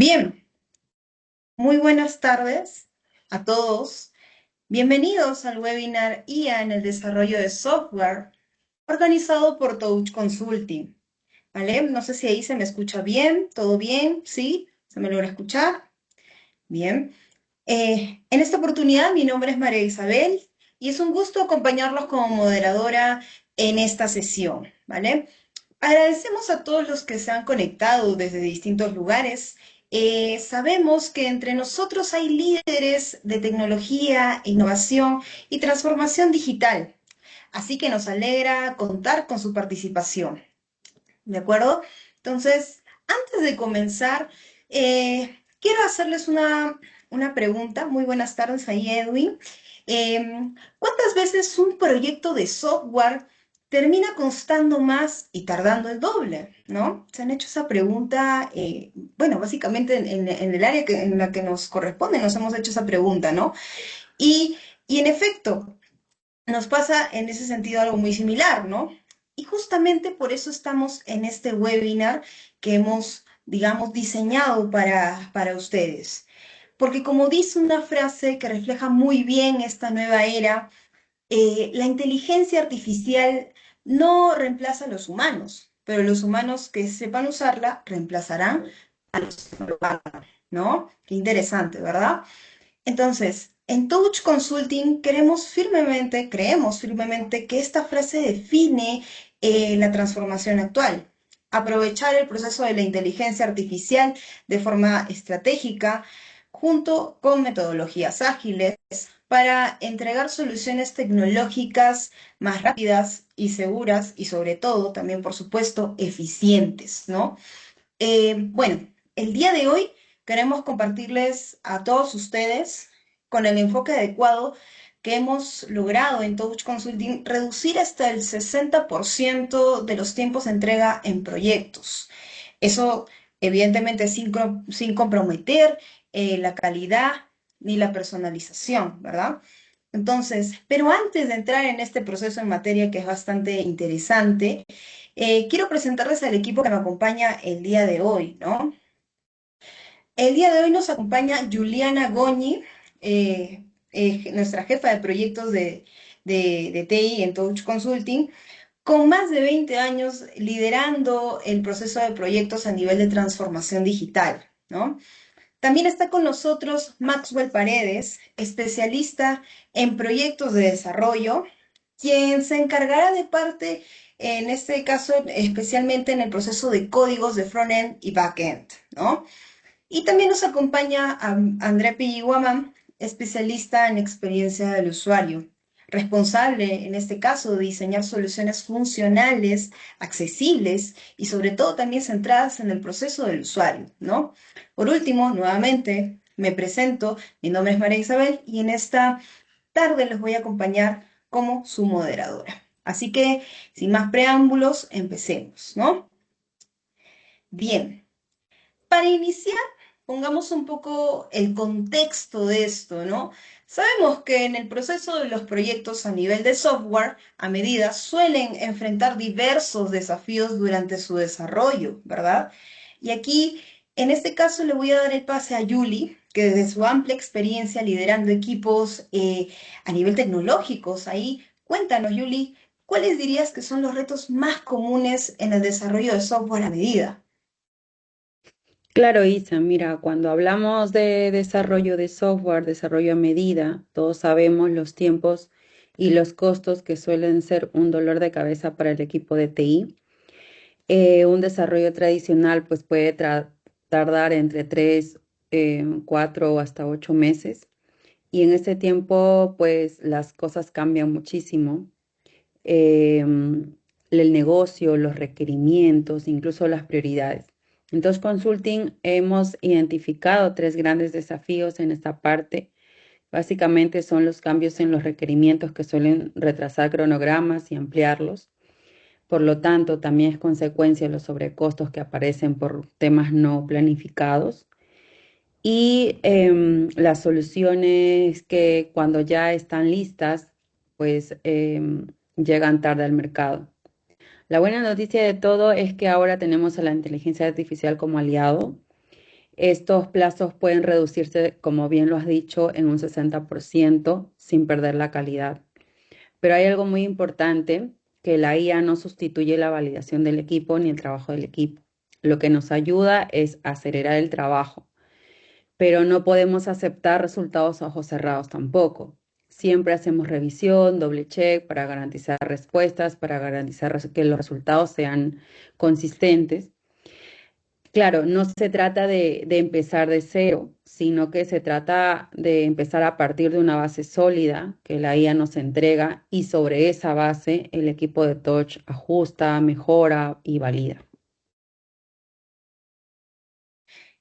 Bien, muy buenas tardes a todos. Bienvenidos al webinar IA en el desarrollo de software organizado por Touch Consulting. ¿Vale? No sé si ahí se me escucha bien, ¿todo bien? ¿Sí? ¿Se me logra escuchar? Bien. En esta oportunidad mi nombre es María Isabel y es un gusto acompañarlos como moderadora en esta sesión, ¿vale? Agradecemos a todos los que se han conectado desde distintos lugares. Sabemos que entre nosotros hay líderes de tecnología, innovación y transformación digital, así que nos alegra contar con su participación. ¿De acuerdo? Entonces, antes de comenzar, quiero hacerles una pregunta. Muy buenas tardes ahí, Edwin. ¿Cuántas veces un proyecto de software termina costando más y tardando el doble? ¿No? ¿Se han hecho esa pregunta? Bueno, básicamente en el área en la que nos corresponde nos hemos hecho esa pregunta, ¿no? Y, y en efecto, nos pasa en ese sentido algo muy similar, ¿no? Y justamente por eso estamos en este webinar que hemos, digamos, diseñado para ustedes. Porque como dice una frase que refleja muy bien esta nueva era, la inteligencia artificial no reemplaza a los humanos, pero los humanos que sepan usarla reemplazarán a los que no lo hagan, ¿no? Qué interesante, ¿verdad? Entonces, en Touch Consulting creemos firmemente que esta frase define la transformación actual. Aprovechar el proceso de la inteligencia artificial de forma estratégica, junto con metodologías ágiles, para entregar soluciones tecnológicas más rápidas y seguras y sobre todo, también por supuesto, eficientes, ¿no? Bueno, el día de hoy queremos compartirles a todos ustedes con el enfoque adecuado que hemos logrado en Touch Consulting reducir hasta el 60% de los tiempos de entrega en proyectos. Eso, evidentemente, sin comprometer la calidad ni la personalización, ¿verdad? Entonces, pero antes de entrar en este proceso en materia que es bastante interesante, quiero presentarles al equipo que me acompaña el día de hoy, ¿no? El día de hoy nos acompaña Juliana Goñi, nuestra jefa de proyectos de TI en Touch Consulting, con más de 20 años liderando el proceso de proyectos a nivel de transformación digital, ¿no? También está con nosotros Maxwell Paredes, especialista en proyectos de desarrollo, quien se encargará de parte, en este caso, especialmente en el proceso de códigos de frontend y backend, ¿no? Y también nos acompaña André Pilliguamán, especialista en experiencia del usuario, responsable en este caso de diseñar soluciones funcionales, accesibles y sobre todo también centradas en el proceso del usuario, ¿no? Por último, nuevamente me presento, mi nombre es María Isabel y en esta tarde les voy a acompañar como su moderadora. Así que, sin más preámbulos, empecemos, ¿no? Bien. Para iniciar, pongamos un poco el contexto de esto, ¿no? Sabemos que en el proceso de los proyectos a nivel de software, a medida suelen enfrentar diversos desafíos durante su desarrollo, ¿verdad? Y aquí, en este caso, le voy a dar el pase a Yuli, que desde su amplia experiencia liderando equipos a nivel tecnológicos, ahí, cuéntanos, Yuli, ¿cuáles dirías que son los retos más comunes en el desarrollo de software a medida? Claro, Isa, mira, cuando hablamos de desarrollo de software, desarrollo a medida, todos sabemos los tiempos y los costos que suelen ser un dolor de cabeza para el equipo de TI. Un desarrollo tradicional pues puede tardar entre 3, 4 o hasta 8 meses y en ese tiempo pues las cosas cambian muchísimo. El negocio, los requerimientos, incluso las prioridades. Entonces, Consulting hemos identificado tres grandes desafíos en esta parte. Básicamente son los cambios en los requerimientos que suelen retrasar cronogramas y ampliarlos. Por lo tanto, también es consecuencia de los sobrecostos que aparecen por temas no planificados. Y las soluciones que cuando ya están listas, pues llegan tarde al mercado. La buena noticia de todo es que ahora tenemos a la inteligencia artificial como aliado. Estos plazos pueden reducirse, como bien lo has dicho, en un 60% sin perder la calidad. Pero hay algo muy importante, que la IA no sustituye la validación del equipo ni el trabajo del equipo. Lo que nos ayuda es acelerar el trabajo, pero no podemos aceptar resultados a ojos cerrados tampoco. Siempre hacemos revisión, doble check para garantizar respuestas, para garantizar que los resultados sean consistentes. Claro, no se trata de empezar de cero, sino que se trata de empezar a partir de una base sólida que la IA nos entrega y sobre esa base el equipo de Touch ajusta, mejora y valida.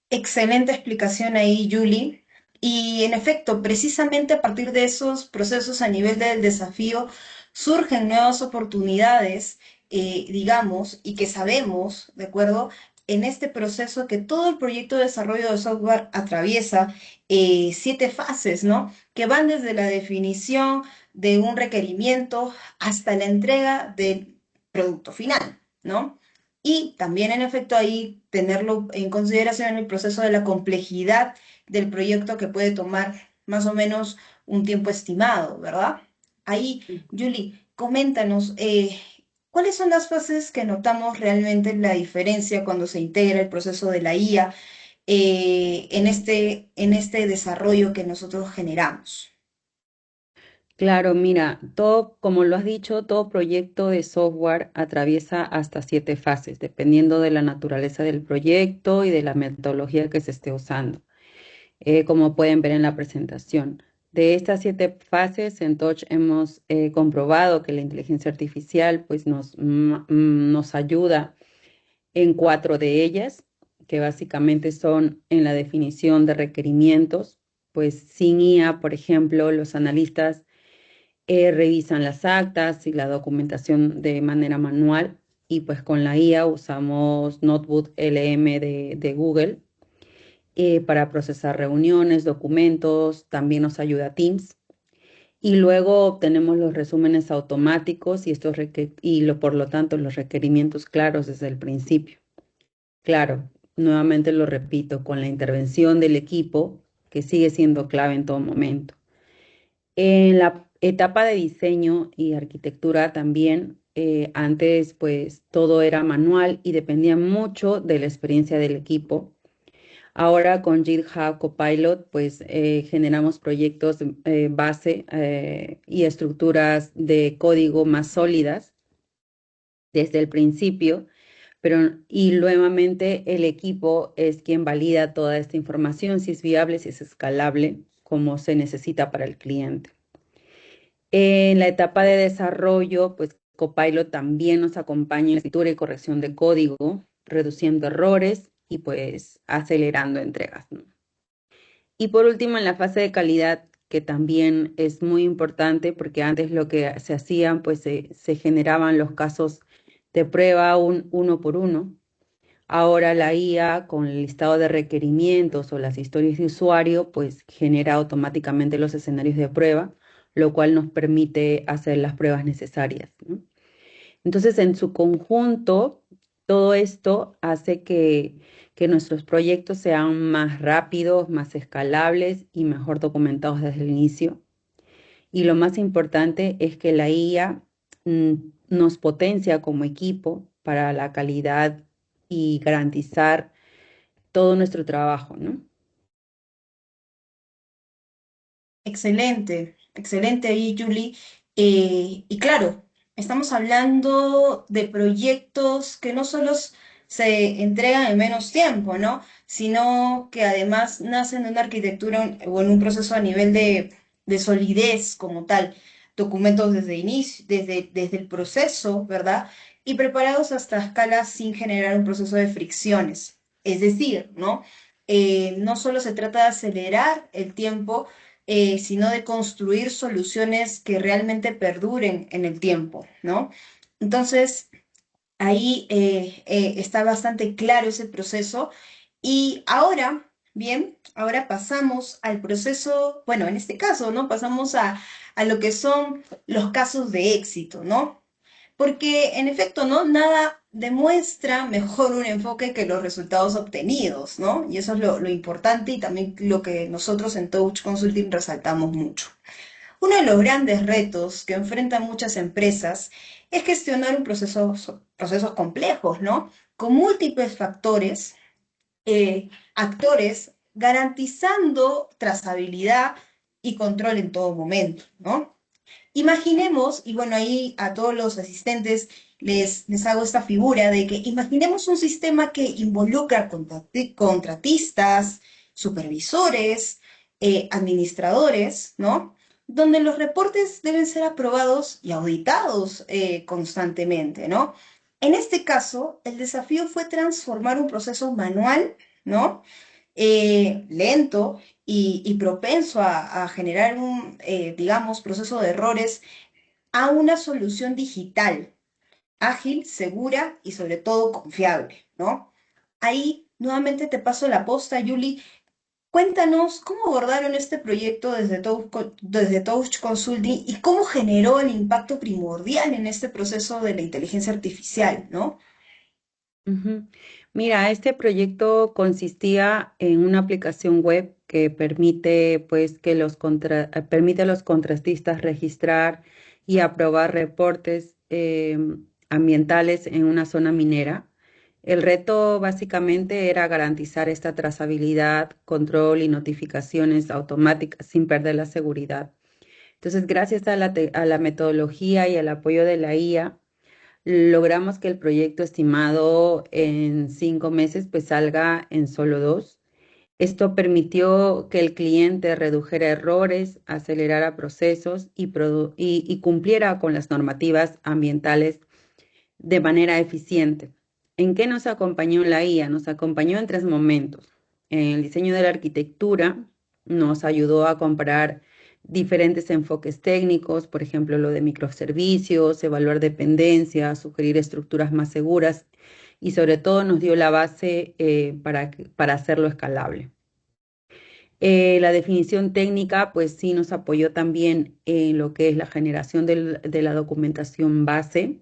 Excelente explicación ahí, Julie. Y en efecto, precisamente a partir de esos procesos a nivel del desafío, surgen nuevas oportunidades, digamos, y que sabemos, ¿de acuerdo? En este proceso que todo el proyecto de desarrollo de software atraviesa 7 fases, ¿no? Que van desde la definición de un requerimiento hasta la entrega del producto final, ¿no? Y también, en efecto, ahí tenerlo en consideración el proceso de la complejidad del proyecto que puede tomar más o menos un tiempo estimado, ¿verdad? Ahí, Julie, coméntanos, ¿cuáles son las fases que notamos realmente la diferencia cuando se integra el proceso de la IA en este desarrollo que nosotros generamos? Claro, mira, todo, como lo has dicho, todo proyecto de software atraviesa hasta 7 fases, dependiendo de la naturaleza del proyecto y de la metodología que se esté usando, como pueden ver en la presentación. De estas 7 fases, en Touch hemos comprobado que la inteligencia artificial pues, nos ayuda en 4 de ellas, que básicamente son en la definición de requerimientos. Pues sin IA, por ejemplo, los analistas revisan las actas y la documentación de manera manual, y pues con la IA usamos Notebook LM de Google para procesar reuniones, documentos, también nos ayuda Teams. Y luego obtenemos los resúmenes automáticos y, por lo tanto los requerimientos claros desde el principio. Claro, nuevamente lo repito, con la intervención del equipo, que sigue siendo clave en todo momento. En la etapa de diseño y arquitectura también, antes pues todo era manual y dependía mucho de la experiencia del equipo. Ahora con GitHub Copilot pues generamos proyectos base y estructuras de código más sólidas desde el principio, pero y nuevamente el equipo es quien valida toda esta información, si es viable, si es escalable, como se necesita para el cliente. En la etapa de desarrollo, pues Copilot también nos acompaña en la escritura y corrección de código, reduciendo errores y pues acelerando entregas, ¿no? Y por último, en la fase de calidad, que también es muy importante, porque antes lo que se hacían, pues se generaban los casos de prueba uno por uno. Ahora la IA con el listado de requerimientos o las historias de usuario, pues genera automáticamente los escenarios de prueba, lo cual nos permite hacer las pruebas necesarias, ¿no? Entonces, en su conjunto, todo esto hace que nuestros proyectos sean más rápidos, más escalables y mejor documentados desde el inicio. Y lo más importante es que la IA mm, nos potencia como equipo para la calidad y garantizar todo nuestro trabajo, ¿no? Excelente, excelente ahí, Julie. Y claro, estamos hablando de proyectos que no solo se entregan en menos tiempo, ¿no? Sino que además nacen de una arquitectura o en un proceso a nivel de solidez como tal. Documentos desde inicio, desde el proceso, ¿verdad? Y preparados hasta escalas sin generar un proceso de fricciones. Es decir, ¿no? No solo se trata de acelerar el tiempo, sino de construir soluciones que realmente perduren en el tiempo, ¿no? Entonces, ahí está bastante claro ese proceso. Y ahora, bien, ahora pasamos al proceso, bueno, en este caso, ¿no? Pasamos a lo que son los casos de éxito, ¿no? porque en efecto, ¿no? Nada demuestra mejor un enfoque que los resultados obtenidos, ¿no? Y eso es lo importante y también lo que nosotros en Touch Consulting resaltamos mucho. Uno de los grandes retos que enfrentan muchas empresas es gestionar procesos complejos, ¿no? Con múltiples factores, actores, garantizando trazabilidad y control en todo momento, ¿no? Imaginemos, y bueno, ahí a todos los asistentes les hago esta figura de que imaginemos un sistema que involucra contratistas, supervisores, administradores, ¿no? Donde los reportes deben ser aprobados y auditados constantemente, ¿no? En este caso, el desafío fue transformar un proceso manual, ¿no? Lento y propenso a generar digamos, proceso de errores a una solución digital, ágil, segura y sobre todo confiable, ¿no? Ahí nuevamente te paso la posta, Yuli. Cuéntanos cómo abordaron este proyecto desde Touch Consulting y cómo generó el impacto primordial en este proceso de la inteligencia artificial, ¿no? Ujú. Mira, este proyecto consistía en una aplicación web que permite, pues, permite a los contratistas registrar y aprobar reportes ambientales en una zona minera. El reto básicamente era garantizar esta trazabilidad, control y notificaciones automáticas sin perder la seguridad. Entonces, gracias a a la metodología y al apoyo de la IA, logramos que el proyecto estimado en 5 meses pues salga en solo 2. Esto permitió que el cliente redujera errores, acelerara procesos y cumpliera con las normativas ambientales de manera eficiente. ¿En qué nos acompañó la IA? Nos acompañó en 3 momentos. En el diseño de la arquitectura nos ayudó a comparar diferentes enfoques técnicos, por ejemplo, lo de microservicios, evaluar dependencias, sugerir estructuras más seguras y sobre todo nos dio la base para hacerlo escalable. La definición técnica, pues sí nos apoyó también en lo que es la generación de la documentación base,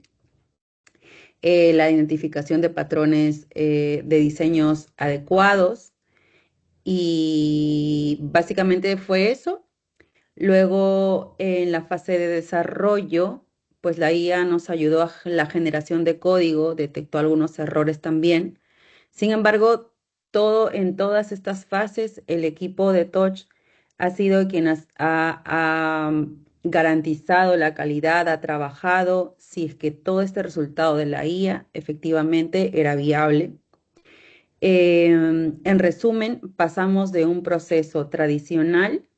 la identificación de patrones de diseños adecuados y básicamente fue eso. Luego, en la fase de desarrollo, pues la IA nos ayudó a la generación de código, detectó algunos errores también. Sin embargo, en todas estas fases, el equipo de Touch ha sido quien ha garantizado la calidad, ha trabajado si es que todo este resultado de la IA efectivamente era viable. En resumen, pasamos de un proceso tradicional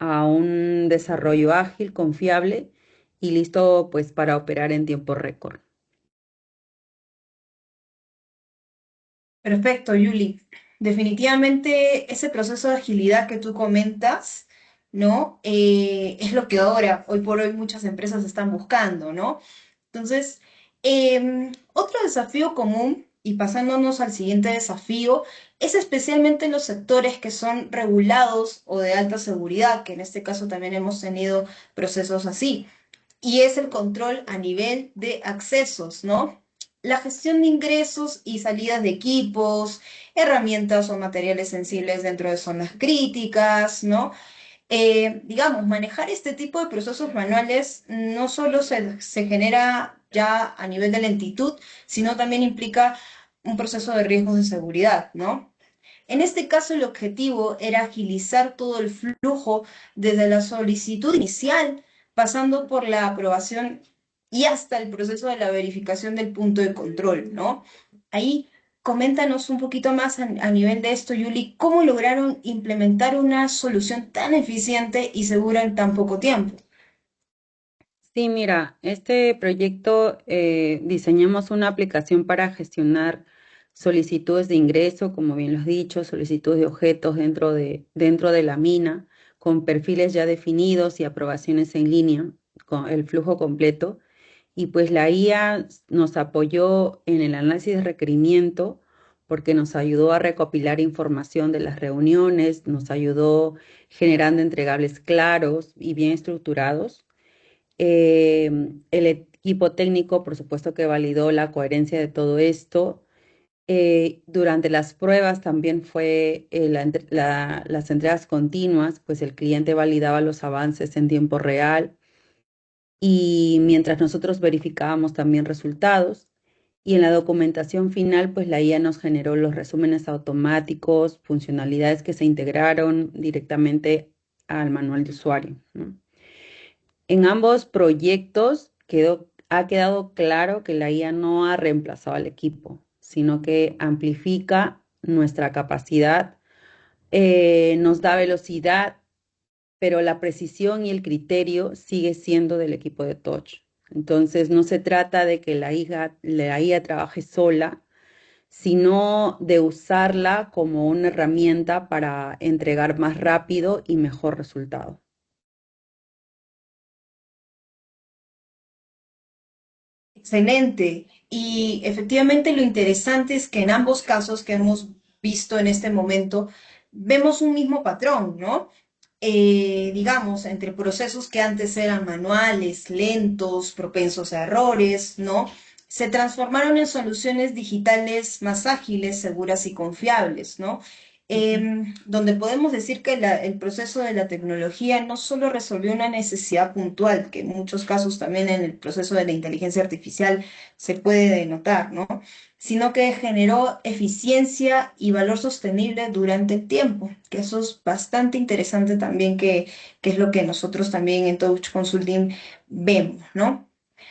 a un desarrollo ágil, confiable y listo pues para operar en tiempo récord. Perfecto, Yuli. Definitivamente ese proceso de agilidad que tú comentas, ¿no? Es lo que ahora, hoy por hoy, muchas empresas están buscando, ¿no? Entonces, otro desafío común, y pasándonos al siguiente desafío, es especialmente en los sectores que son regulados o de alta seguridad, que en este caso también hemos tenido procesos así y es el control a nivel de accesos, ¿no? La gestión de ingresos y salidas de equipos, herramientas o materiales sensibles dentro de zonas críticas, ¿no? Digamos, manejar este tipo de procesos manuales no solo se genera ya a nivel de lentitud, sino también implica un proceso de riesgos de seguridad, ¿no? En este caso, el objetivo era agilizar todo el flujo desde la solicitud inicial, pasando por la aprobación y hasta el proceso de la verificación del punto de control, ¿no? Ahí coméntanos un poquito más a nivel de esto, Yuli, cómo lograron implementar una solución tan eficiente y segura en tan poco tiempo. Sí, mira, este proyecto diseñamos una aplicación para gestionar solicitudes de ingreso, como bien lo has dicho, solicitudes de objetos dentro de la mina, con perfiles ya definidos y aprobaciones en línea, con el flujo completo. Y pues la IA nos apoyó en el análisis de requerimiento porque nos ayudó a recopilar información de las reuniones, nos ayudó generando entregables claros y bien estructurados. equipo técnico, por supuesto, que validó la coherencia de todo esto. Durante las pruebas también fue las entregas continuas, pues el cliente validaba los avances en tiempo real y mientras nosotros verificábamos también resultados. Y en la documentación final, pues la IA nos generó los resúmenes automáticos, funcionalidades que se integraron directamente al manual de usuario, ¿no? En ambos proyectos ha quedado claro que la IA no ha reemplazado al equipo, sino que amplifica nuestra capacidad, nos da velocidad, pero la precisión y el criterio sigue siendo del equipo de Touch. Entonces, no se trata de que la IA trabaje sola, sino de usarla como una herramienta para entregar más rápido y mejor resultado. Excelente. Y efectivamente lo interesante es que en ambos casos que hemos visto en este momento, vemos un mismo patrón, ¿no? Digamos, entre procesos que antes eran manuales, lentos, propensos a errores, ¿no? Se transformaron en soluciones digitales más ágiles, seguras y confiables, ¿no? Donde podemos decir que el proceso de la tecnología no solo resolvió una necesidad puntual, que en muchos casos también en el proceso de la inteligencia artificial se puede denotar, ¿no? Sino que generó eficiencia y valor sostenible durante el tiempo, que eso es bastante interesante también, que es lo que nosotros también en Touch Consulting vemos, ¿no?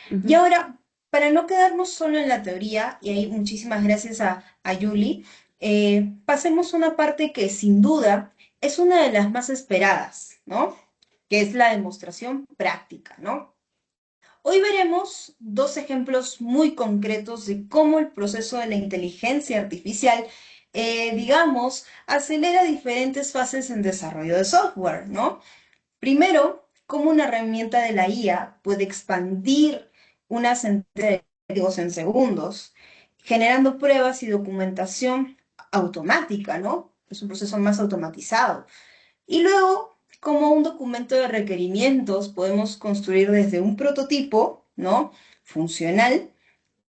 Y Ujú. ahora, para no quedarnos solo en la teoría, y ahí muchísimas gracias a Yuli, pasemos a una parte que sin duda es una de las más esperadas, ¿no? Que es la demostración práctica, ¿no? Hoy veremos dos ejemplos muy concretos de cómo el proceso de la inteligencia artificial, digamos, acelera diferentes fases en desarrollo de software, ¿no? Primero, cómo una herramienta de la IA puede expandir una sentencia de códigos en segundos, generando pruebas y documentación automática, ¿no? Es un proceso más automatizado. Y luego, como un documento de requerimientos, podemos construir desde un prototipo, ¿no? Funcional,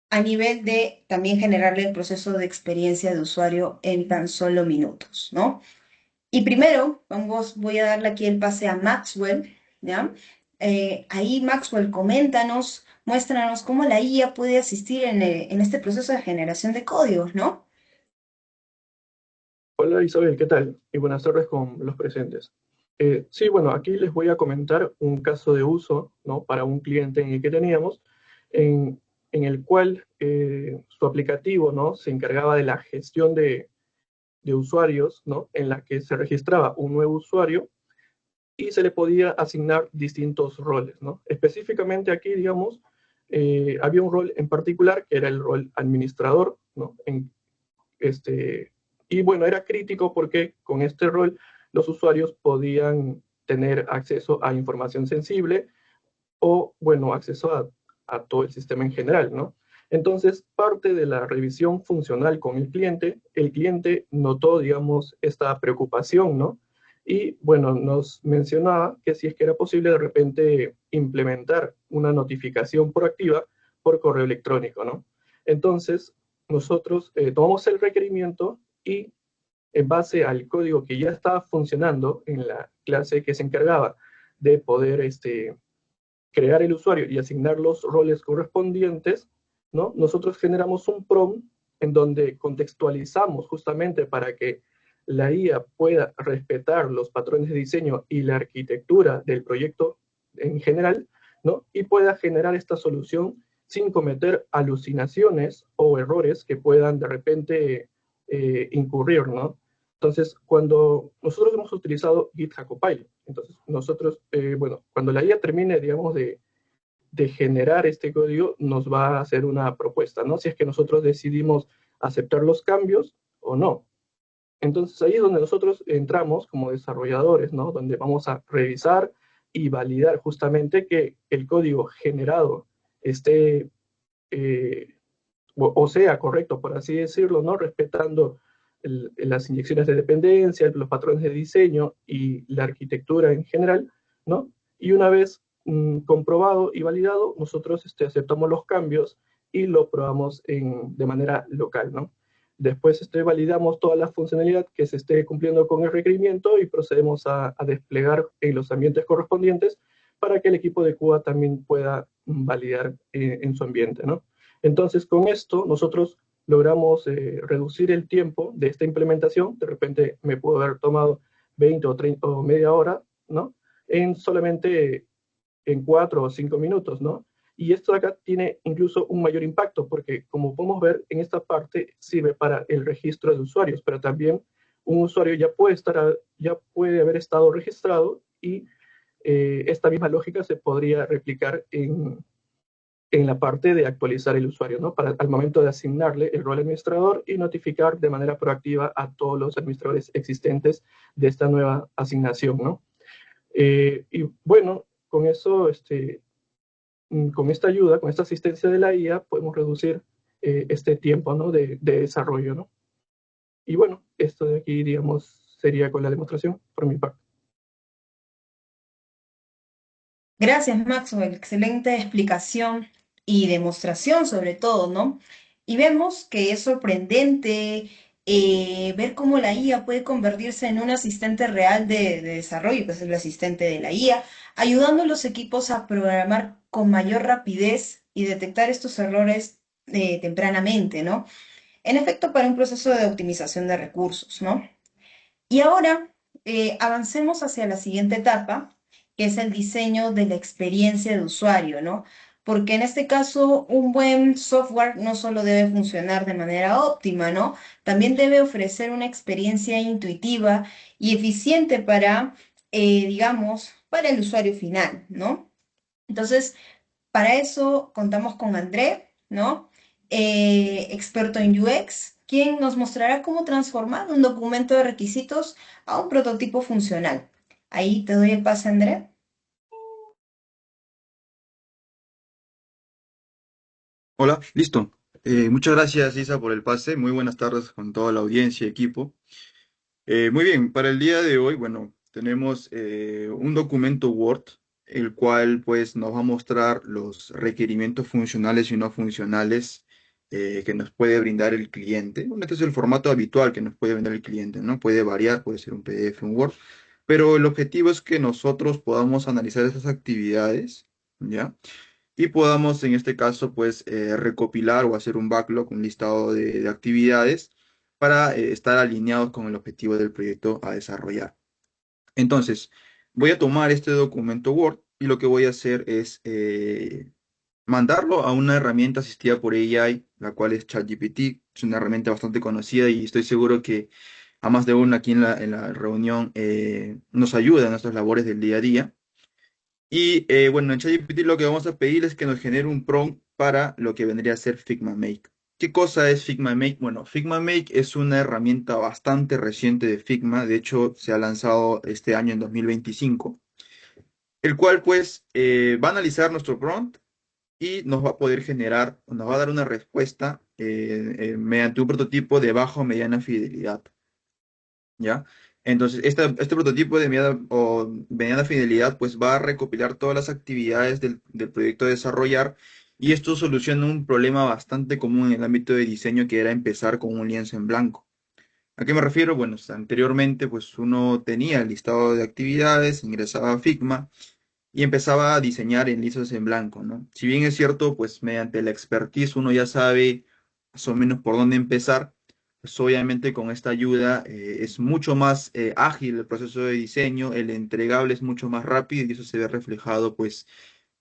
a nivel de también generarle el proceso de experiencia de usuario en tan solo minutos, ¿no? Y primero, voy a darle aquí el pase a Maxwell, ¿ya? Ahí, Maxwell, coméntanos, muéstranos cómo la IA puede asistir en este proceso de generación de códigos, ¿no? Hola Isabel, ¿qué tal? Y buenas tardes con los presentes. Sí, bueno, aquí les voy a comentar un caso de uso, ¿no? Para un cliente en el que teníamos, en el cual su aplicativo, ¿no? Se encargaba de la gestión de usuarios, ¿no? En la que se registraba un nuevo usuario y se le podía asignar distintos roles, ¿no? Específicamente aquí, digamos, había un rol en particular que era el rol administrador, ¿no? Este, y bueno, era crítico porque con este rol los usuarios podían tener acceso a información sensible o, bueno, acceso a todo el sistema en general, ¿no? Entonces, parte de la revisión funcional con el cliente notó, digamos, esta preocupación, ¿no? Y, bueno, nos mencionaba que si es que era posible de repente implementar una notificación proactiva por correo electrónico, ¿no? Entonces, nosotros tomamos el requerimiento y en base al código que ya estaba funcionando en la clase que se encargaba de poder crear el usuario y asignar los roles correspondientes, ¿no? Nosotros generamos un prompt en donde contextualizamos justamente para que la IA pueda respetar los patrones de diseño y la arquitectura del proyecto en general, ¿no? Y pueda generar esta solución sin cometer alucinaciones o errores que puedan de repente incurrir, ¿no? Entonces, cuando nosotros hemos utilizado GitHub Copilot, entonces nosotros, bueno, cuando la IA termine, digamos, de generar este código, nos va a hacer una propuesta, ¿no? Si es que nosotros decidimos aceptar los cambios o no. Entonces ahí es donde nosotros entramos como desarrolladores, ¿no? Donde vamos a revisar y validar justamente que el código generado esté, o sea correcto, por así decirlo, ¿no? Respetando las inyecciones de dependencia, los patrones de diseño y la arquitectura en general, ¿no? Y una vez comprobado y validado, nosotros aceptamos los cambios y lo probamos de manera local, ¿no? Después validamos toda la funcionalidad que se esté cumpliendo con el requerimiento y procedemos a desplegar en los ambientes correspondientes para que el equipo de Cuba también pueda validar en su ambiente, ¿no? Entonces, con esto nosotros logramos reducir el tiempo de esta implementación. De repente me pudo haber tomado 20 o 30 o media hora, ¿no? En solamente en 4 o 5 minutos, ¿no? Y esto de acá tiene incluso un mayor impacto porque, como podemos ver, en esta parte sirve para el registro de usuarios, pero también un usuario ya puede haber estado registrado y esta misma lógica se podría replicar en la parte de actualizar el usuario, ¿no? Al momento de asignarle el rol administrador y notificar de manera proactiva a todos los administradores existentes de esta nueva asignación, ¿no? Y bueno, con eso, con esta ayuda, con esta asistencia de la IA, podemos reducir este tiempo, ¿no? de desarrollo, ¿no? Y bueno, esto de aquí, digamos, sería con la demostración por mi parte. Gracias, Maxwell. Excelente explicación y demostración sobre todo, ¿no? Y vemos que es sorprendente ver cómo la IA puede convertirse en un asistente real de desarrollo, que es el asistente de la IA, ayudando a los equipos a programar con mayor rapidez y detectar estos errores tempranamente, ¿no? En efecto, para un proceso de optimización de recursos, ¿no? Y ahora avancemos hacia la siguiente etapa, que es el diseño de la experiencia de usuario, ¿no? Porque en este caso, un buen software no solo debe funcionar de manera óptima, ¿no? También debe ofrecer una experiencia intuitiva y eficiente para, digamos, para el usuario final, ¿no? Entonces, para eso contamos con André, ¿no? Experto en UX, quien nos mostrará cómo transformar un documento de requisitos a un prototipo funcional. Ahí te doy el pase, André. Hola, listo. Muchas gracias, Isa, por el pase. Muy buenas tardes con toda la audiencia y equipo. Muy bien, para el día de hoy, bueno, tenemos un documento Word, el cual pues nos va a mostrar los requerimientos funcionales y no funcionales que nos puede brindar el cliente. Bueno, este es el formato habitual que nos puede brindar el cliente, ¿no? Puede variar, puede ser un PDF, un Word, pero el objetivo es que nosotros podamos analizar esas actividades, ¿ya? Y podamos en este caso pues recopilar o hacer un backlog, un listado de actividades para estar alineados con el objetivo del proyecto a desarrollar. Entonces, voy a tomar este documento Word y lo que voy a hacer es mandarlo a una herramienta asistida por AI, la cual es ChatGPT. Es una herramienta bastante conocida y estoy seguro que a más de uno aquí en la reunión nos ayuda en nuestras labores del día a día. Y bueno, en ChatGPT lo que vamos a pedir es que nos genere un prompt para lo que vendría a ser Figma Make. ¿Qué cosa es Figma Make? Bueno, Figma Make es una herramienta bastante reciente de Figma, de hecho se ha lanzado este año en 2025, el cual pues va a analizar nuestro prompt y nos va a poder generar, nos va a dar una respuesta mediante un prototipo de baja o mediana fidelidad. ¿Ya? Entonces, este prototipo de mediana fidelidad, pues va a recopilar todas las actividades del proyecto a desarrollar y esto soluciona un problema bastante común en el ámbito de diseño que era empezar con un lienzo en blanco. ¿A qué me refiero? Bueno, anteriormente, pues uno tenía el listado de actividades, ingresaba a Figma y empezaba a diseñar en lienzos en blanco, ¿no? Si bien es cierto, pues mediante la expertise uno ya sabe más o menos por dónde empezar, pues obviamente con esta ayuda es mucho más ágil el proceso de diseño, el entregable es mucho más rápido y eso se ve reflejado pues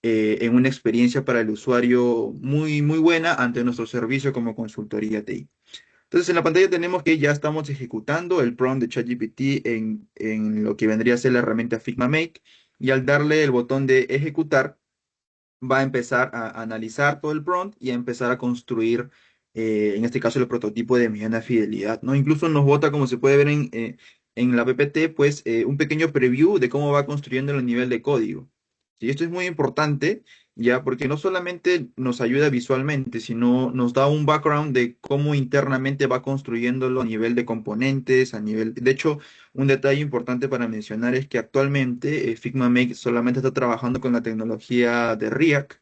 en una experiencia para el usuario muy, muy buena ante nuestro servicio como consultoría TI. Entonces en la pantalla tenemos que ya estamos ejecutando el prompt de ChatGPT en lo que vendría a ser la herramienta Figma Make y al darle el botón de ejecutar va a empezar a analizar todo el prompt y a empezar a construir, en este caso, el prototipo de mediana fidelidad, ¿no? Incluso nos bota, como se puede ver en la PPT, pues un pequeño preview de cómo va construyendo el nivel de código. Y esto es muy importante ¿ya? Porque no solamente nos ayuda visualmente, sino nos da un background de cómo internamente va construyéndolo a nivel de componentes, a nivel... De hecho, un detalle importante para mencionar es que actualmente Figma Make solamente está trabajando con la tecnología de React,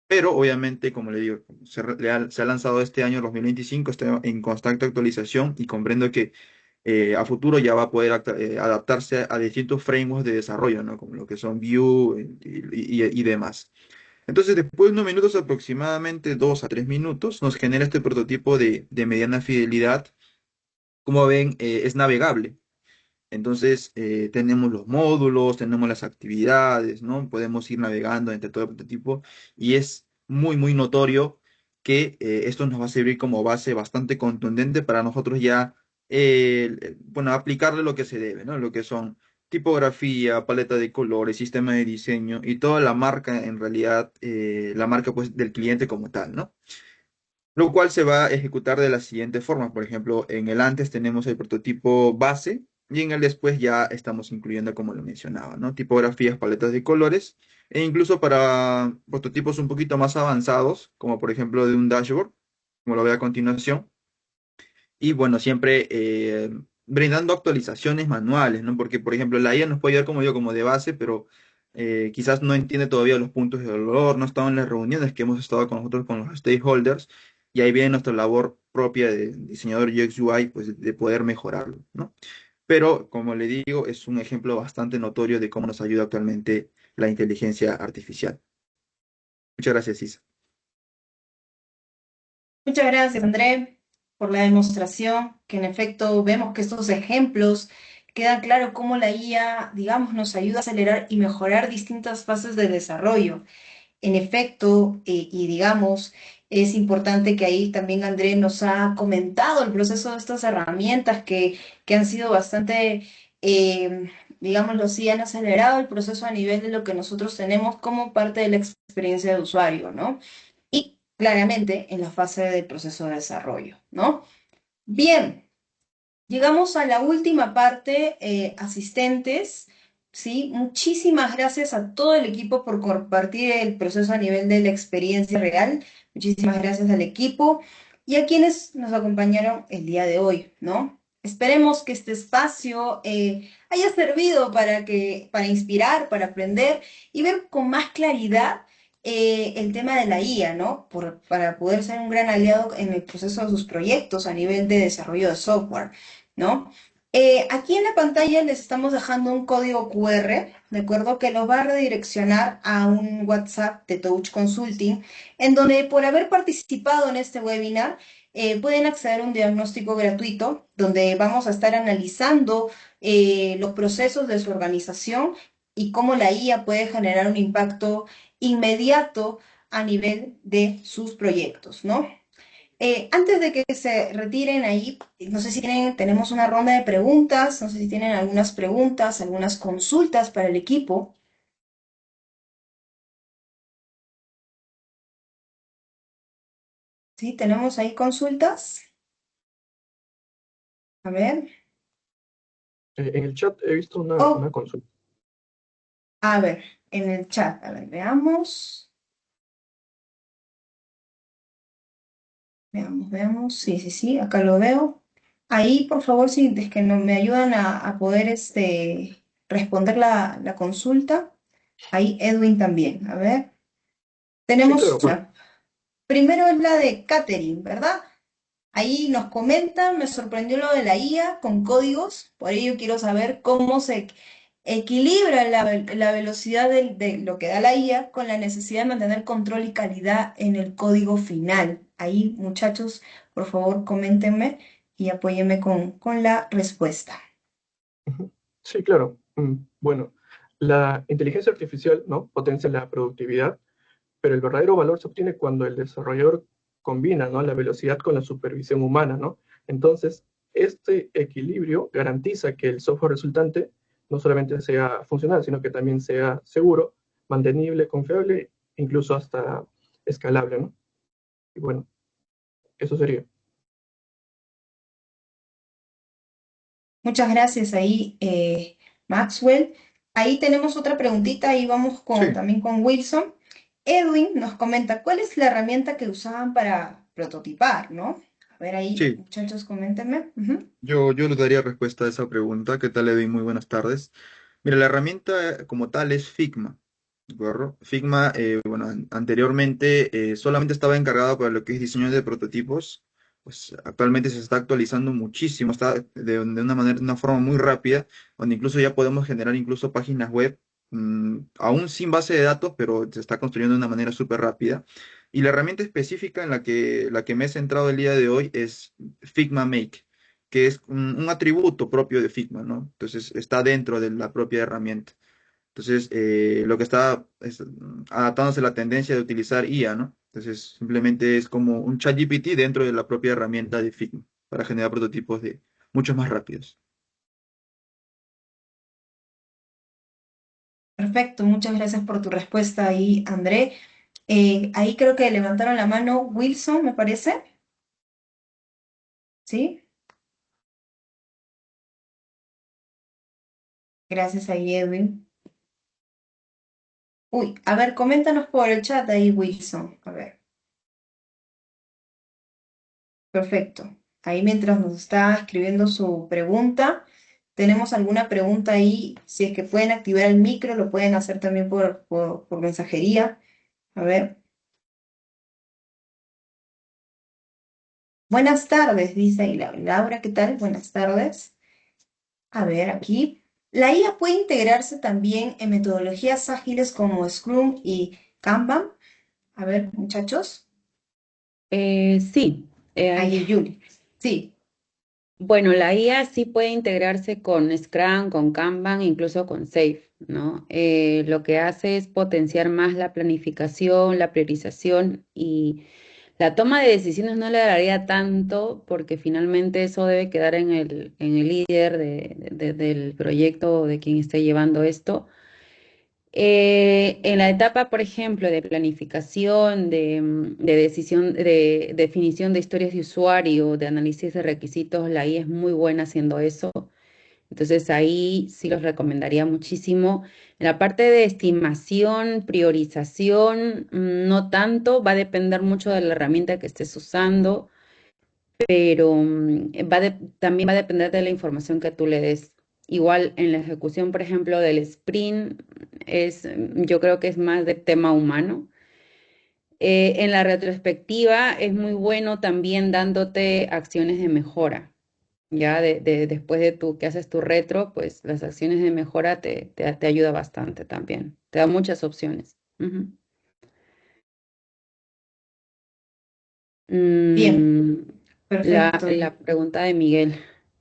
pero obviamente, como le digo, se ha lanzado este año 2025, está en constante actualización y comprendo que a futuro ya va a poder adaptarse a distintos frameworks de desarrollo, ¿no? Como lo que son Vue y demás. Entonces, después de unos minutos, aproximadamente 2 a 3 minutos, nos genera este prototipo de mediana fidelidad. Como ven, es navegable. Entonces, tenemos los módulos, tenemos las actividades, ¿no? Podemos ir navegando entre todo el prototipo y es muy, muy notorio que esto nos va a servir como base bastante contundente para nosotros ya, bueno, aplicarle lo que se debe, ¿no? Lo que son tipografía, paleta de colores, sistema de diseño y toda la marca, en realidad, la marca pues del cliente como tal, ¿no? Lo cual se va a ejecutar de la siguiente forma. Por ejemplo, en el antes tenemos el prototipo base y en el después ya estamos incluyendo, como lo mencionaba, ¿no? Tipografías, paletas de colores e incluso para prototipos un poquito más avanzados, como por ejemplo de un dashboard, como lo veo a continuación. Y bueno, siempre brindando actualizaciones manuales, ¿no? Porque, por ejemplo, la IA nos puede ayudar, como yo, como de base, pero quizás no entiende todavía los puntos de dolor, no ha estado en las reuniones que hemos estado con nosotros, con los stakeholders, y ahí viene nuestra labor propia de diseñador UX UI, pues de poder mejorarlo, ¿no? Pero, como le digo, es un ejemplo bastante notorio de cómo nos ayuda actualmente la inteligencia artificial. Muchas gracias, Isa. Muchas gracias, André, por la demostración, que en efecto vemos que estos ejemplos quedan claro cómo la IA, digamos, nos ayuda a acelerar y mejorar distintas fases de desarrollo. En efecto, y digamos, es importante que ahí también André nos ha comentado el proceso de estas herramientas que han sido bastante, digámoslo así, han acelerado el proceso a nivel de lo que nosotros tenemos como parte de la experiencia de usuario, ¿no? Y claramente en la fase del proceso de desarrollo, ¿no? Bien. Llegamos a la última parte, asistentes, ¿sí? Muchísimas gracias a todo el equipo por compartir el proceso a nivel de la experiencia real. Muchísimas gracias al equipo y a quienes nos acompañaron el día de hoy, ¿no? Esperemos que este espacio haya servido para inspirar, para aprender y ver con más claridad el tema de la IA, ¿no? Para poder ser un gran aliado en el proceso de sus proyectos a nivel de desarrollo de software. ¿No? Aquí en la pantalla les estamos dejando un código QR, ¿de acuerdo? Que los va a redireccionar a un WhatsApp de Touch Consulting, en donde por haber participado en este webinar, pueden acceder a un diagnóstico gratuito, donde vamos a estar analizando los procesos de su organización y cómo la IA puede generar un impacto inmediato a nivel de sus proyectos, ¿no? Antes de que se retiren ahí, no sé si tenemos una ronda de preguntas, no sé si tienen algunas preguntas, algunas consultas para el equipo. ¿Sí? ¿Tenemos ahí consultas? A ver. En el chat he visto una Oh, consulta. a ver, en el chat, a ver, veamos. Veamos. Sí, sí, sí, acá lo veo. Ahí, por favor, si es que no, me ayudan a poder responder la consulta. Ahí Edwin también, a ver. Sí, Tenemos claro. una. Primero es la de Catherine, ¿verdad? Ahí nos comentan, me sorprendió lo de la IA con códigos, por ello quiero saber cómo se equilibra la velocidad de lo que da la IA con la necesidad de mantener control y calidad en el código final. Ahí, muchachos, por favor, coméntenme y apóyenme con la respuesta. Ujú. Sí, claro. Bueno, la inteligencia artificial, ¿no? Potencia la productividad, pero el verdadero valor se obtiene cuando el desarrollador combina, ¿no? La velocidad con la supervisión humana, ¿no? Entonces, este equilibrio garantiza que el software resultante no solamente sea funcional, sino que también sea seguro, mantenible, confiable, incluso hasta escalable, ¿no? Y bueno, eso sería. Muchas gracias ahí, Maxwell. Ahí tenemos otra preguntita, ahí vamos Sí, también con Wilson. Edwin nos comenta, ¿cuál es la herramienta que usaban para prototipar, ¿no? A ver ahí, Sí, muchachos, coméntenme. Ujú. yo les daría respuesta a esa pregunta. ¿Qué tal, Edwin? Muy buenas tardes. Mira, la herramienta como tal es Figma, ¿de acuerdo? Figma, bueno, anteriormente solamente estaba encargado para lo que es diseño de prototipos. Pues actualmente se está actualizando muchísimo, está de una manera, de una forma muy rápida, donde incluso ya podemos generar incluso páginas web, aún sin base de datos, pero se está construyendo de una manera súper rápida. Y la herramienta específica en la que me he centrado el día de hoy es Figma Make, que es un atributo propio de Figma, ¿no? Entonces está dentro de la propia herramienta. Entonces, lo que está es, adaptándose a la tendencia de utilizar IA, ¿no? Entonces, simplemente es como un ChatGPT dentro de la propia herramienta de Figma para generar prototipos de mucho más rápidos. Perfecto, muchas gracias por tu respuesta ahí, André. Ahí creo que levantaron la mano Wilson, me parece, ¿sí? Gracias ahí, Edwin. Uy, a ver, coméntanos por el chat ahí, Wilson. A ver, perfecto. Ahí mientras nos está escribiendo su pregunta, tenemos alguna pregunta ahí. Si es que pueden activar el micro, lo pueden hacer también por mensajería. A ver. Buenas tardes, dice ahí Laura. ¿Qué tal? Buenas tardes. A ver, aquí. La IA puede integrarse también en metodologías ágiles como Scrum y Kanban. A ver, muchachos. Sí, Ahí, Yuli. Sí. bueno, la IA sí puede integrarse con Scrum, con Kanban, incluso con Safe, ¿no? Lo que hace es potenciar más la planificación, la priorización y la toma de decisiones no le daría tanto porque finalmente eso debe quedar en el líder del proyecto o de quien esté llevando esto. En la etapa, por ejemplo, de planificación, de decisión, de definición de historias de usuario, de análisis de requisitos, la IA es muy buena haciendo eso. Entonces ahí sí los recomendaría muchísimo. En la parte de estimación, priorización, no tanto, va a depender mucho de la herramienta que estés usando, pero también va a depender de la información que tú le des. Igual en la ejecución, por ejemplo, del sprint, yo creo que es más de tema humano. En la retrospectiva es muy bueno también dándote acciones de mejora. Ya después de que haces tu retro, pues las acciones de mejora te ayuda bastante también. Te da muchas opciones. Ujú. Bien, Mm, la, perfecto. la pregunta de Miguel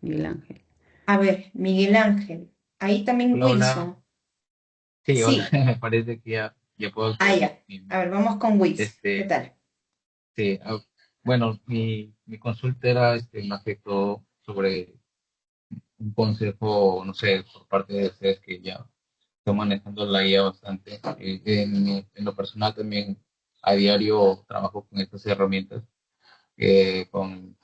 Ángel. A ver, Miguel Ángel. Ahí también Hola, hola. Wilson. Sí, hola. Sí. Me parece que ya puedo Ah, activar ya. A ver, vamos con Wilson. ¿Qué este, tal? sí, bueno, mi consulta era más que todo sobre un consejo, no sé, por parte de ustedes que ya están manejando la IA bastante. En lo personal también a diario trabajo con estas herramientas, con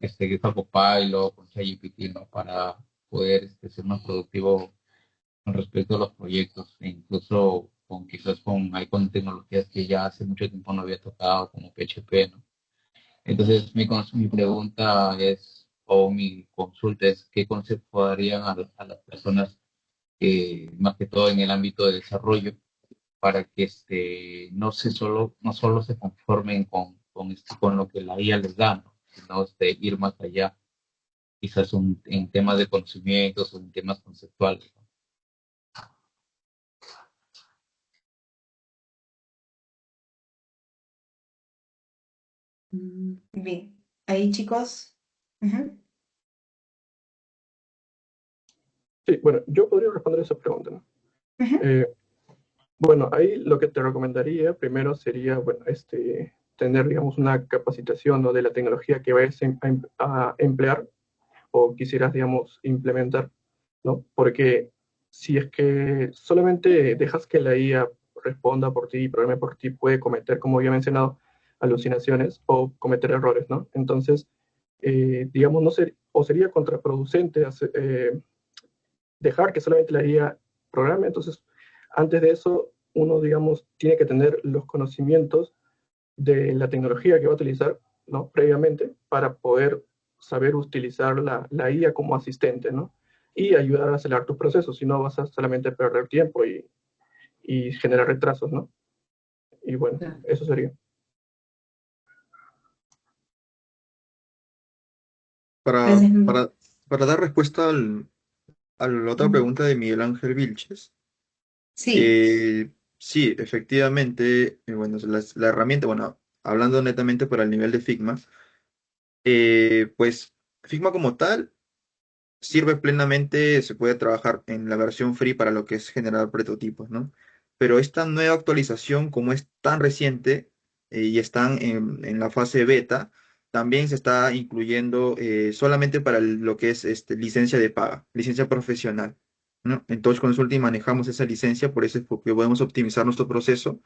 GitHub Copilot, con ChatGPT, ¿no? Para poder ser más productivo con respecto a los proyectos, e incluso hay con tecnologías que ya hace mucho tiempo no había tocado, como PHP, ¿no? Entonces, mi pregunta es, o mi consulta es, ¿qué consejo darían a las personas, más que todo en el ámbito de desarrollo, para que no solo se conformen con lo que la IA les da, ¿no? Sino ir más allá, quizás en temas de conocimientos o en temas conceptuales, ¿no? Bien. Ahí, chicos. Ujú, Sí, bueno, yo podría responder esa pregunta, ¿no? ujú. Eh, bueno, ahí lo que te recomendaría primero sería, bueno, tener, digamos, una capacitación, ¿no? De la tecnología que vayas a emplear o quisieras, digamos, implementar, ¿no? Porque si es que solamente dejas que la IA responda por ti y programe por ti, puede cometer, como había mencionado, alucinaciones o cometer errores, ¿no? Entonces, digamos, no ser, o sería contraproducente dejar que solamente la IA programe. Entonces, antes de eso, uno, digamos, tiene que tener los conocimientos de la tecnología que va a utilizar, ¿no? Previamente para poder saber utilizar la IA como asistente, ¿no? Y ayudar a acelerar tus procesos, si no vas a solamente perder tiempo y generar retrasos, ¿no? Y bueno, Claro. eso sería. Para, Gracias. para, para dar respuesta a la otra Mm, pregunta de Miguel Ángel Vilches, sí, sí, efectivamente, bueno, la herramienta, bueno, hablando netamente para el nivel de Figma, pues Figma como tal sirve plenamente, se puede trabajar en la versión free para lo que es generar prototipos, ¿no? Pero esta nueva actualización, como es tan reciente y están en la fase beta, también se está incluyendo solamente para lo que es licencia de paga, licencia profesional, ¿no? En Touch Consulting manejamos esa licencia, por eso es porque podemos optimizar nuestro proceso,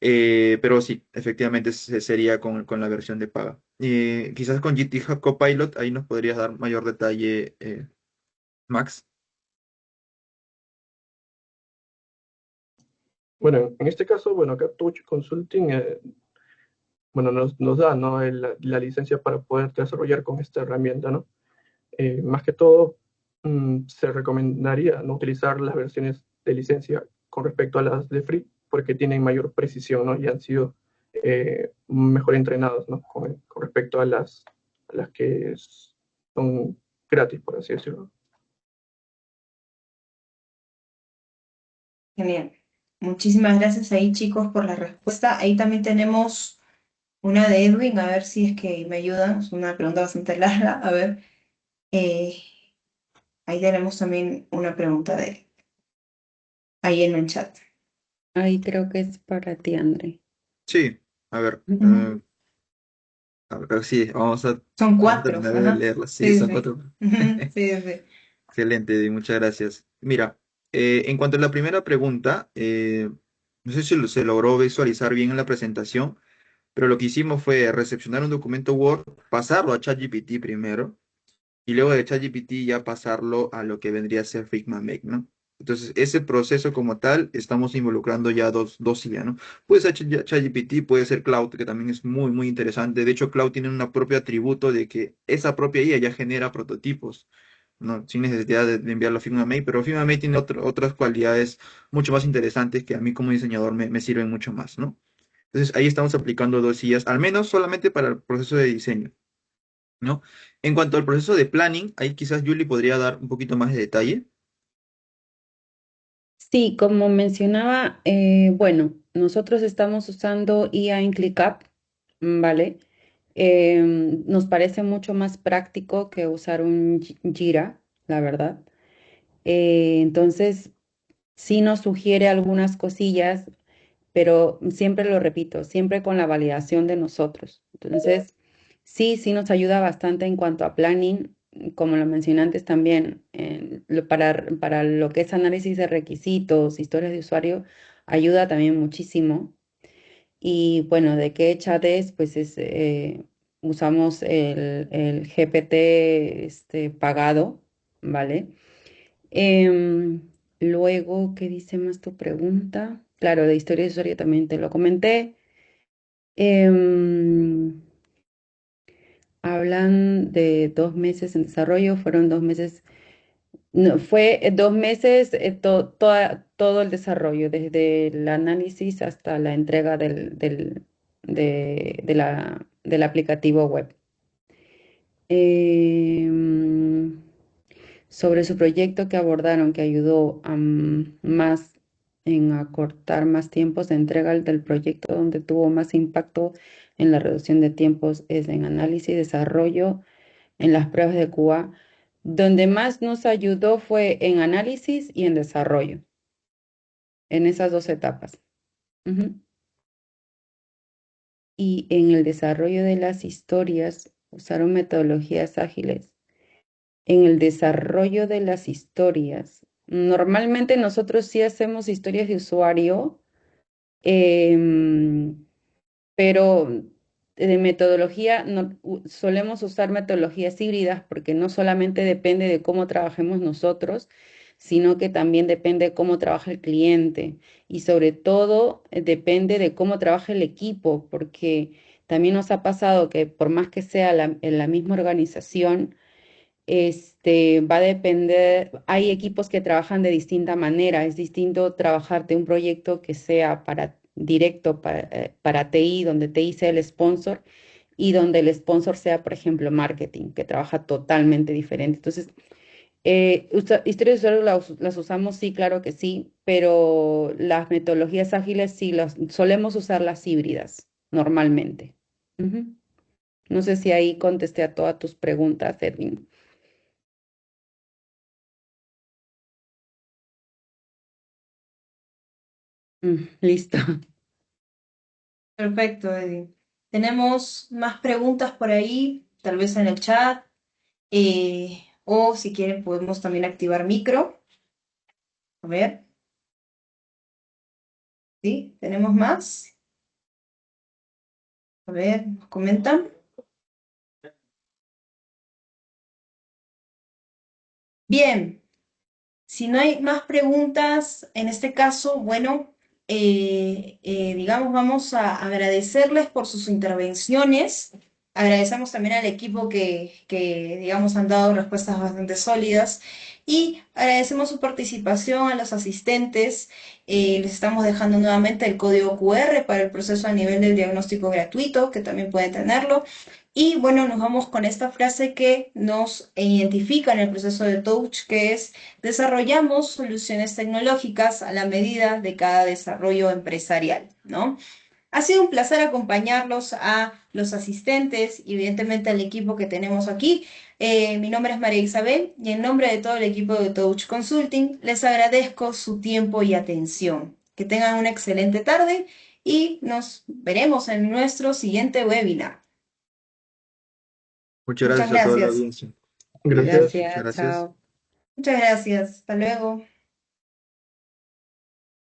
pero sí, efectivamente sería con la versión de paga. Quizás con GitHub Copilot, ahí nos podrías dar mayor detalle, Max. Bueno, en este caso, bueno, acá Touch Consulting, bueno, nos da, ¿no? La licencia para poder desarrollar con esta herramienta, ¿no? Más que todo, se recomendaría no utilizar las versiones de licencia con respecto a las de free, porque tienen mayor precisión, ¿no? Y han sido mejor entrenados, ¿no? Con respecto a las que son gratis, por así decirlo. genial. Muchísimas gracias ahí, chicos, por la respuesta. Ahí también tenemos una de Edwin, a ver si es que me ayudan. Es una pregunta bastante larga. A ver, eh, ahí tenemos también una pregunta de él, ahí en el chat. Ahí creo que es para ti, André. Sí, a ver, Ujú. sí, Son vamos a cuatro, terminar de ajá. leerla. Sí, Sí, son sí. cuatro. Ujú, sí, sí. Excelente, y muchas gracias. Mira, en cuanto a la primera pregunta, no sé si se logró visualizar bien en la presentación, pero lo que hicimos fue recepcionar un documento Word, pasarlo a ChatGPT primero, y luego de ChatGPT ya pasarlo a lo que vendría a ser Figma Make, ¿no? Entonces, ese proceso como tal, estamos involucrando ya dos IA, ¿no? Puede ser ChatGPT, puede ser Cloud, que también es muy, muy interesante. De hecho, Cloud tiene un propio atributo de que esa propia IA ya genera prototipos, ¿no? Sin necesidad de enviarlo a Figma Make, pero Figma Make tiene otras cualidades mucho más interesantes que a mí como diseñador me sirven mucho más, ¿no? Entonces, ahí estamos aplicando dos IAs, al menos solamente para el proceso de diseño, ¿no? En cuanto al proceso de planning, ahí quizás Julie podría dar un poquito más de detalle. Sí, como mencionaba, bueno, nosotros estamos usando IA en ClickUp, ¿vale? Nos parece mucho más práctico que usar un Jira, la verdad. Entonces, sí nos sugiere algunas cosillas, pero siempre lo repito, siempre con la validación de nosotros. Entonces, sí nos ayuda bastante en cuanto a planning, como lo mencioné antes también, para lo que es análisis de requisitos, historias de usuario, ayuda también muchísimo. Y bueno, ¿de qué chat es? Pues usamos el GPT pagado, ¿vale? Em, Luego, ¿qué dice más tu pregunta? Claro, de historia de usuario también te lo comenté. Em, Hablan de 2 meses en desarrollo, fueron 2 meses, no, fue 2 meses todo el desarrollo, desde el análisis hasta la entrega del aplicativo web. Em, Sobre su proyecto que abordaron, que ayudó a más en acortar más tiempos de entrega del proyecto, donde tuvo más impacto en la reducción de tiempos, es en análisis y desarrollo, en las pruebas de QA. Donde más nos ayudó fue en análisis y en desarrollo, en esas dos etapas. Ujú. Y en el desarrollo de las historias usaron metodologías ágiles. En el desarrollo de las historias. Normalmente nosotros sí hacemos historias de usuario, em, pero de metodología solemos usar metodologías híbridas porque no solamente depende de cómo trabajemos nosotros, sino que también depende de cómo trabaja el cliente y sobre todo depende de cómo trabaja el equipo, porque también nos ha pasado que por más que sea en la misma organización, va a depender, hay equipos que trabajan de distinta manera, es distinto trabajarte un proyecto que sea directo para TI, donde TI sea el sponsor y donde el sponsor sea, por ejemplo, marketing, que trabaja totalmente diferente. Entonces, historias de usuario las usamos, sí, claro que sí, pero las metodologías ágiles sí, solemos usar las híbridas normalmente. Ujú. No sé si ahí contesté a todas tus preguntas, Edwin. Listo. Perfecto, Eddie. Tenemos más preguntas por ahí, tal vez en el chat, o si quieren podemos también activar micro. A ver, ¿sí? ¿Tenemos más? A ver, ¿nos comentan? Bien, si no hay más preguntas, en este caso, bueno, digamos, vamos a agradecerles por sus intervenciones. Agradecemos también al equipo digamos, han dado respuestas bastante sólidas. Y agradecemos su participación a los asistentes. Les estamos dejando nuevamente el código QR para el proceso a nivel del diagnóstico gratuito, que también pueden tenerlo. Y bueno, nos vamos con esta frase que nos identifica en el proceso de Touch, que es: desarrollamos soluciones tecnológicas a la medida de cada desarrollo empresarial, ¿no? Ha sido un placer acompañarlos a los asistentes y evidentemente al equipo que tenemos aquí. Mi nombre es María Isabel y en nombre de todo el equipo de Touch Consulting les agradezco su tiempo y atención. Que tengan una excelente tarde y nos veremos en nuestro siguiente webinar. Muchas Muchas gracias a toda la gracias. audiencia. Gracias. Muchas Gracias, gracias. chao. Muchas gracias. Hasta luego.